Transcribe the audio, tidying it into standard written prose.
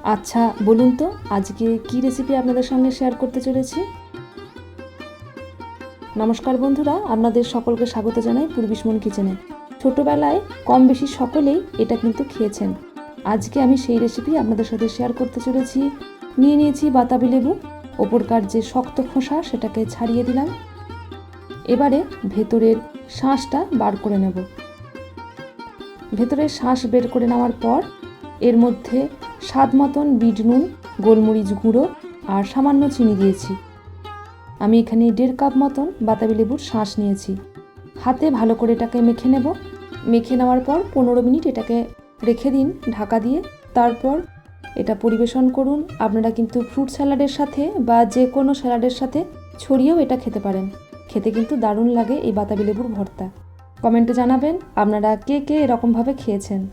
আচ্ছা বলুন তো আজকে কি রেসিপি আপনাদের সঙ্গে শেয়ার করতে চলেছি। নমস্কার বন্ধুরা, আপনাদের সকলকে স্বাগত জানাই পূর্বিশমন কিচেনে। ছোটোবেলায় কম বেশি সকলেই এটা কিন্তু খেয়েছেন। আজকে আমি সেই রেসিপি আপনাদের সাথে শেয়ার করতে চলেছি। নিয়ে নিয়েছি বাতাবি লেবু, ওপরকার যে শক্ত খোসা সেটাকে ছাড়িয়ে দিলাম। এবারে ভেতরের শাঁসটা বার করে নেব। ভেতরের শাঁস বের করে নেওয়ার পর এর মধ্যে স্বাদ মতন বিট নুন, গোলমরিচ গুঁড়ো আর সামান্য চিনি দিয়েছি। আমি এখানে 1.5 কাপ মতন বাতাবি লেবুর শাঁস নিয়েছি। হাতে ভালো করে এটাকে মেখে নেব। মেখে নেওয়ার পর 15 মিনিট এটাকে রেখে দিন ঢাকা দিয়ে। তারপর এটা পরিবেশন করুন। আপনারা কিন্তু ফ্রুট স্যালাডের সাথে বা যে কোনো স্যালাডের সাথে ছড়িয়েও এটা খেতে পারেন। খেতে কিন্তু দারুণ লাগে এই বাতাবি লেবুর ভর্তা। কমেন্টে জানাবেন আপনারা কে কে এরকমভাবে খেয়েছেন।